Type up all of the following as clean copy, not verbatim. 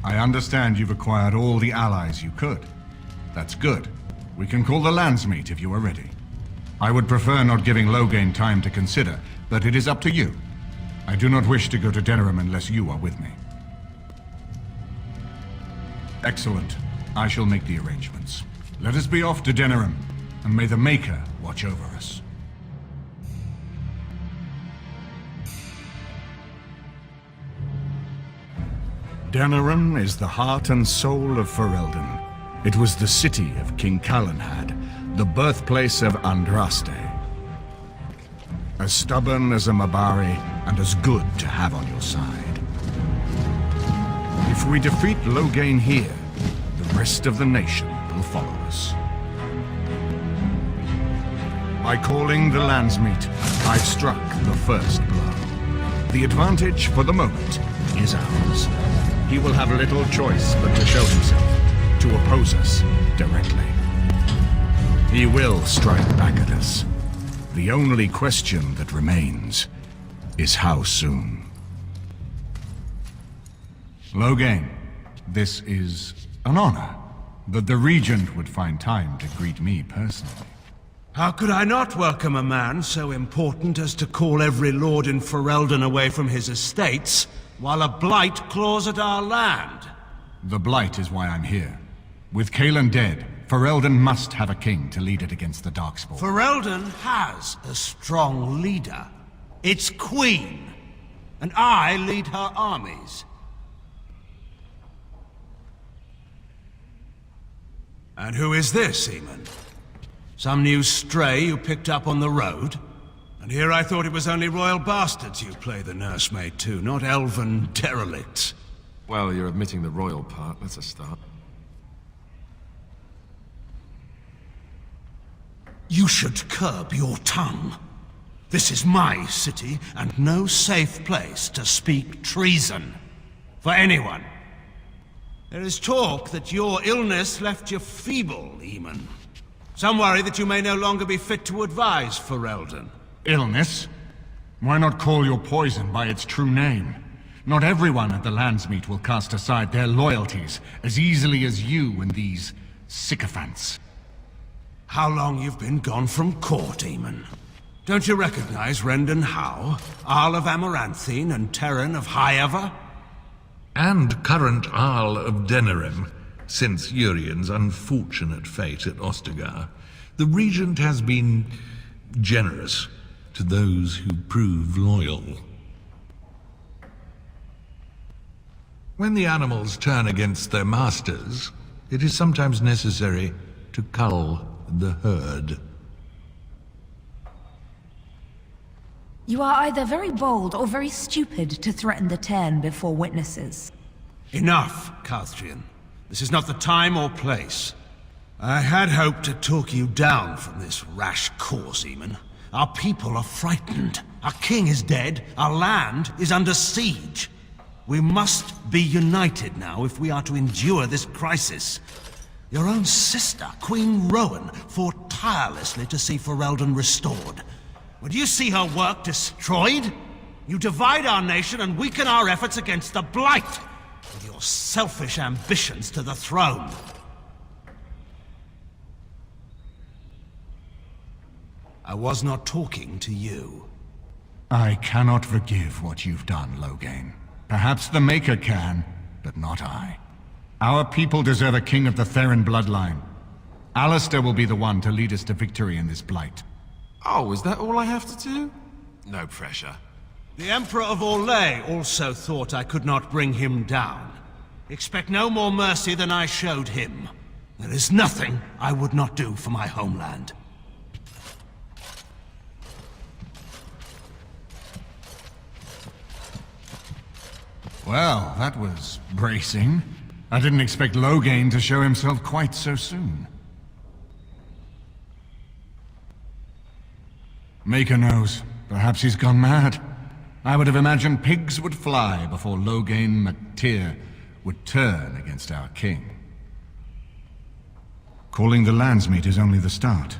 I understand you've acquired all the allies you could. That's good. We can call the Landsmeet if you are ready. I would prefer not giving Loghain time to consider, but it is up to you. I do not wish to go to Denerim unless you are with me. Excellent. I shall make the arrangements. Let us be off to Denerim, and may the Maker watch over us. Denerim is the heart and soul of Ferelden. It was the city of King Calenhad, the birthplace of Andraste. As stubborn as a Mabari, and as good to have on your side. If we defeat Loghain here, the rest of the nation will follow us. By calling the Landsmeet, I've struck the first blow. The advantage, for the moment, is ours. He will have little choice but to show himself, to oppose us directly. He will strike back at us. The only question that remains is how soon. Loghain, this is an honor, but the Regent would find time to greet me personally. How could I not welcome a man so important as to call every lord in Ferelden away from his estates, while a blight claws at our land? The blight is why I'm here. With Cailan dead, Ferelden must have a king to lead it against the Darkspawn. Ferelden has a strong leader. Its queen. And I lead her armies. And who is this, Eamon? Some new stray you picked up on the road? And here I thought it was only royal bastards you play the nursemaid to, not elven derelicts. Well, you're admitting the royal part. That's a start. You should curb your tongue. This is my city, and no safe place to speak treason. For anyone. There is talk that your illness left you feeble, Eamon. Some worry that you may no longer be fit to advise Ferelden. Illness? Why not call your poison by its true name? Not everyone at the Landsmeet will cast aside their loyalties as easily as you and these sycophants. How long you've been gone from court, Eamon? Don't you recognize Rendon Howe, Arl of Amaranthine and Terran of Highever? And current Arl of Denerim, since Urien's unfortunate fate at Ostagar. The Regent has been generous to those who prove loyal. When the animals turn against their masters, it is sometimes necessary to cull the herd. You are either very bold or very stupid to threaten the Tern before witnesses. Enough, Carthrian. This is not the time or place. I had hoped to talk you down from this rash course, Eamon. Our people are frightened. Our king is dead. Our land is under siege. We must be united now if we are to endure this crisis. Your own sister, Queen Rowan, fought tirelessly to see Ferelden restored. Would you see her work destroyed? You divide our nation and weaken our efforts against the Blight, with your selfish ambitions to the throne. I was not talking to you. I cannot forgive what you've done, Loghain. Perhaps the Maker can, but not I. Our people deserve a king of the Theron bloodline. Alistair will be the one to lead us to victory in this blight. Oh, is that all I have to do? No pressure. The Emperor of Orlais also thought I could not bring him down. Expect no more mercy than I showed him. There is nothing I would not do for my homeland. Well, that was bracing. I didn't expect Loghain to show himself quite so soon. Maker knows. Perhaps he's gone mad. I would have imagined pigs would fly before Loghain MacTyr would turn against our king. Calling the Landsmeet is only the start.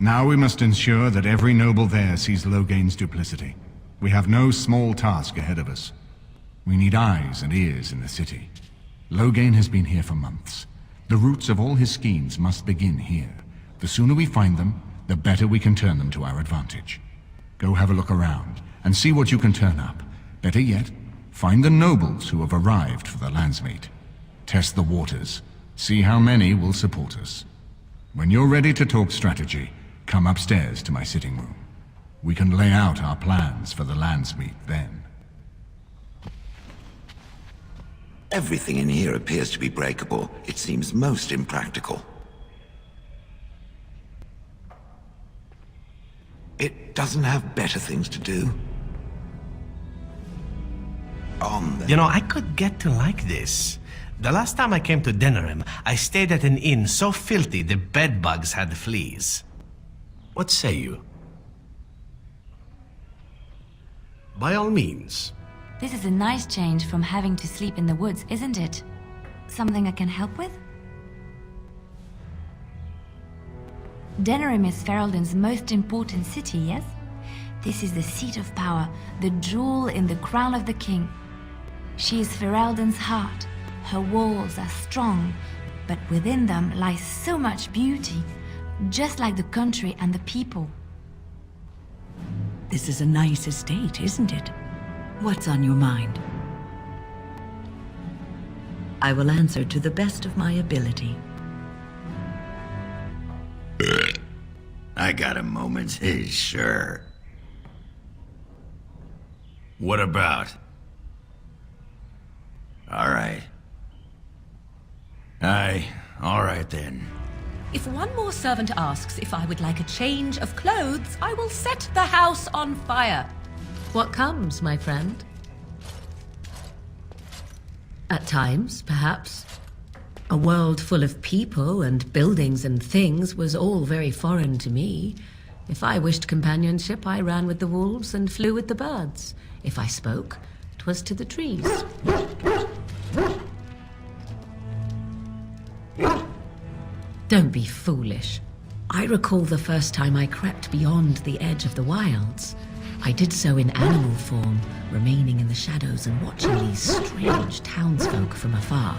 Now we must ensure that every noble there sees Loghain's duplicity. We have no small task ahead of us. We need eyes and ears in the city. Loghain has been here for months. The roots of all his schemes must begin here. The sooner we find them, the better we can turn them to our advantage. Go have a look around, and see what you can turn up. Better yet, find the nobles who have arrived for the Landsmeet. Test the waters. See how many will support us. When you're ready to talk strategy, come upstairs to my sitting room. We can lay out our plans for the Landsmeet then. Everything in here appears to be breakable. It seems most impractical. It doesn't have better things to do. You know, I could get to like this. The last time I came to Denerim, I stayed at an inn so filthy the bedbugs had fleas. What say you? By all means. This is a nice change from having to sleep in the woods, isn't it? Something I can help with? Denerim is Ferelden's most important city, yes? This is the seat of power, the jewel in the crown of the king. She is Ferelden's heart. Her walls are strong, but within them lies so much beauty, just like the country and the people. This is a nice estate, isn't it? What's on your mind? I will answer to the best of my ability. I got a moment, sure. What about? All right. All right then. If one more servant asks if I would like a change of clothes, I will set the house on fire. What comes, my friend? At times, perhaps. A world full of people and buildings and things was all very foreign to me. If I wished companionship, I ran with the wolves and flew with the birds. If I spoke, 'twas to the trees. Don't be foolish. I recall the first time I crept beyond the edge of the wilds. I did so in animal form, remaining in the shadows and watching these strange townsfolk from afar.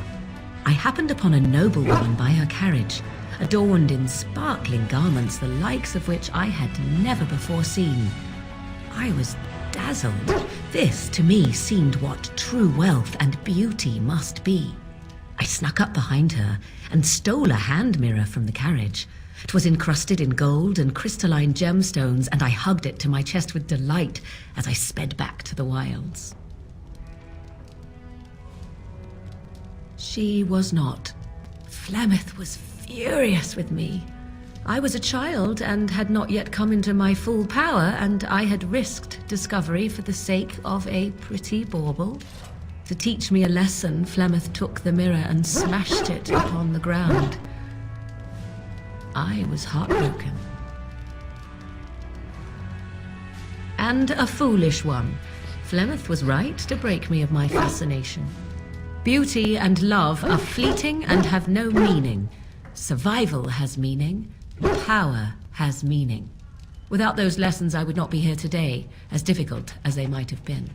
I happened upon a noblewoman by her carriage, adorned in sparkling garments the likes of which I had never before seen. I was dazzled. This, to me, seemed what true wealth and beauty must be. I snuck up behind her and stole a hand mirror from the carriage. It was encrusted in gold and crystalline gemstones, and I hugged it to my chest with delight as I sped back to the wilds. She was not. Flemeth was furious with me. I was a child and had not yet come into my full power, and I had risked discovery for the sake of a pretty bauble. To teach me a lesson, Flemeth took the mirror and smashed it upon the ground. I was heartbroken. And a foolish one. Flemeth was right to break me of my fascination. Beauty and love are fleeting and have no meaning. Survival has meaning. Power has meaning. Without those lessons, I would not be here today, as difficult as they might have been.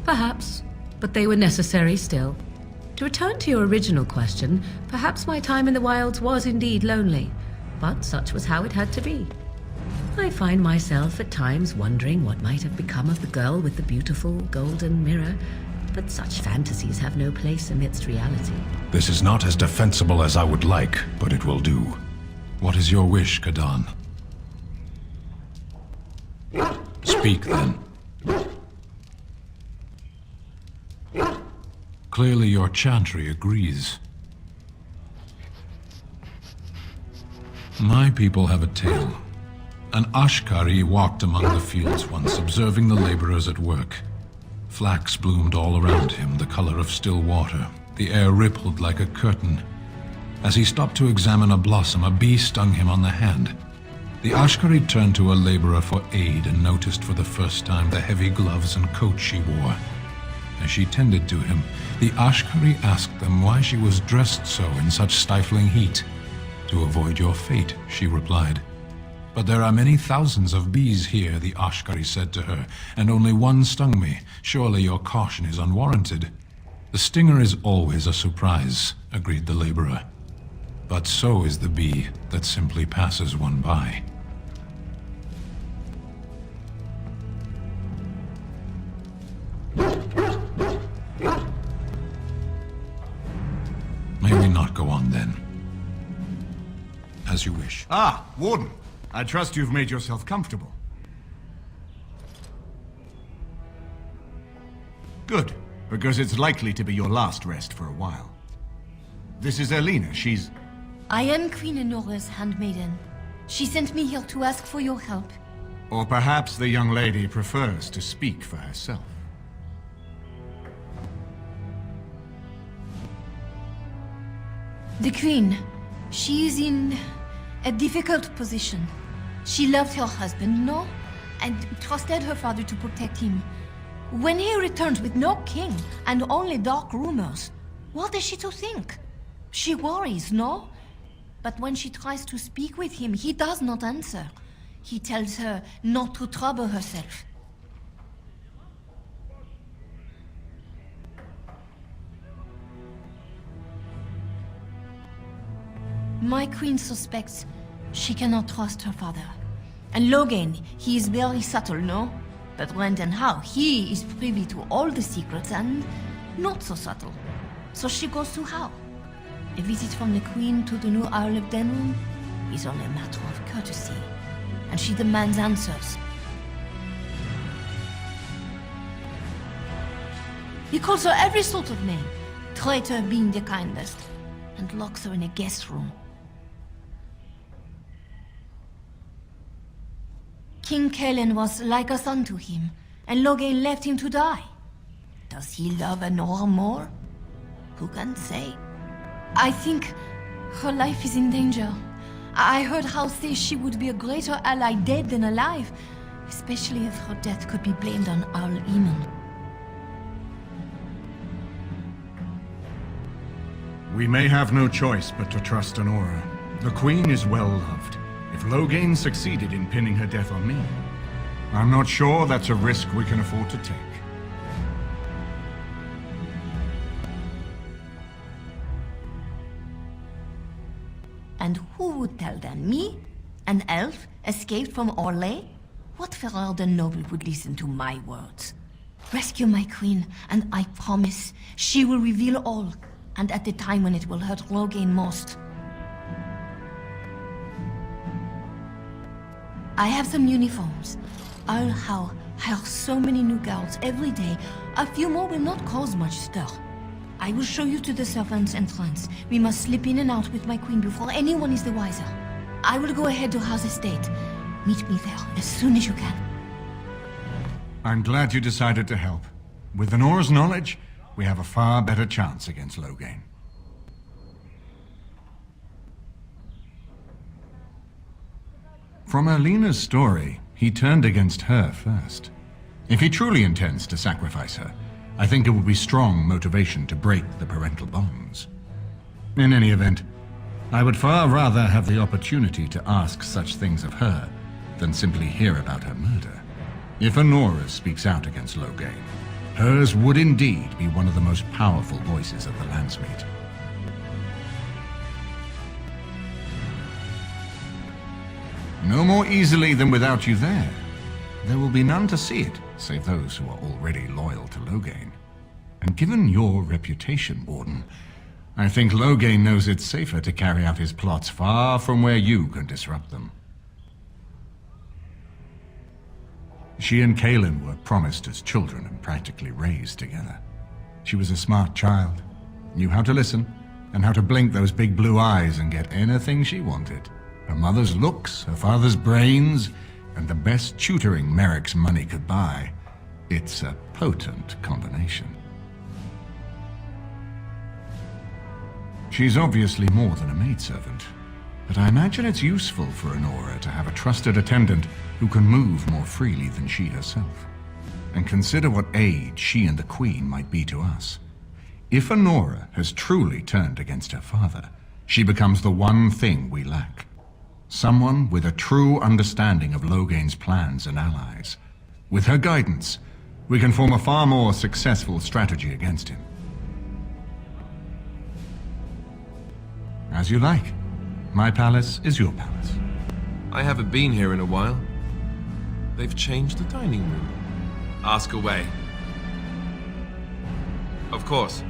Perhaps, but they were necessary still. To return to your original question, perhaps my time in the wilds was indeed lonely, but such was how it had to be. I find myself at times wondering what might have become of the girl with the beautiful golden mirror, but such fantasies have no place amidst reality. This is not as defensible as I would like, but it will do. What is your wish, Kadan? Speak, then. Clearly your chantry agrees. My people have a tale. An Ashkari walked among the fields once, observing the laborers at work. Flax bloomed all around him, the color of still water. The air rippled like a curtain. As he stopped to examine a blossom, a bee stung him on the hand. The Ashkari turned to a laborer for aid and noticed for the first time the heavy gloves and coat she wore. As she tended to him, the Ashkari asked them why she was dressed so in such stifling heat. "To avoid your fate," she replied. But there are many thousands of bees here, the Ashkari said to her, and only one stung me. Surely your caution is unwarranted. The stinger is always a surprise, agreed the laborer. But so is the bee that simply passes one by. May we not go on then? As you wish. Ah, Warden. I trust you've made yourself comfortable. Good, because it's likely to be your last rest for a while. This is Elena. She's... I am Queen Enora's handmaiden. She sent me here to ask for your help. Or perhaps the young lady prefers to speak for herself. The Queen, she is in a difficult position. She loved her husband, no? And trusted her father to protect him. When he returns with no king and only dark rumors, what is she to think? She worries, no? But when she tries to speak with him, he does not answer. He tells her not to trouble herself. My queen suspects she cannot trust her father. And Logain, he is very subtle, no? But when and how, he is privy to all the secrets and not so subtle. So she goes to how? A visit from the queen to the new Isle of Denerim is only a matter of courtesy. And she demands answers. He calls her every sort of name, traitor being the kindest, and locks her in a guest room. King Kalen was like a son to him, and Logain left him to die. Does he love Enora more? Who can say? I think her life is in danger. I heard House say she would be a greater ally dead than alive, especially if her death could be blamed on Owl Eamon. We may have no choice but to trust Enora. The Queen is well loved. If Logain succeeded in pinning her death on me, I'm not sure that's a risk we can afford to take. And who would tell them? Me? An elf escaped from Orlais? What Ferelden noble would listen to my words? Rescue my queen, and I promise she will reveal all, and at the time when it will hurt Logain most. I have some uniforms. I'll hire so many new girls every day. A few more will not cause much stir. I will show you to the servants' entrance. We must slip in and out with my queen before anyone is the wiser. I will go ahead to House Estate. Meet me there as soon as you can. I'm glad you decided to help. With Enora's knowledge, we have a far better chance against Logain. From Elena's story, he turned against her first. If he truly intends to sacrifice her, I think it would be strong motivation to break the parental bonds. In any event, I would far rather have the opportunity to ask such things of her than simply hear about her murder. If Enora speaks out against Logain, hers would indeed be one of the most powerful voices of the Landsmeet. No more easily than without you there. There will be none to see it, save those who are already loyal to Logain. And given your reputation, Warden, I think Logain knows it's safer to carry out his plots far from where you can disrupt them. She and Kalen were promised as children and practically raised together. She was a smart child, knew how to listen, and how to blink those big blue eyes and get anything she wanted. Her mother's looks, her father's brains, and the best tutoring Merrick's money could buy. It's a potent combination. She's obviously more than a maidservant, but I imagine it's useful for Enora to have a trusted attendant who can move more freely than she herself. And consider what aid she and the Queen might be to us. If Enora has truly turned against her father, she becomes the one thing we lack. Someone with a true understanding of Loghain's plans and allies. With her guidance, we can form a far more successful strategy against him. As you like. My palace is your palace. I haven't been here in a while. They've changed the dining room. Ask away. Of course.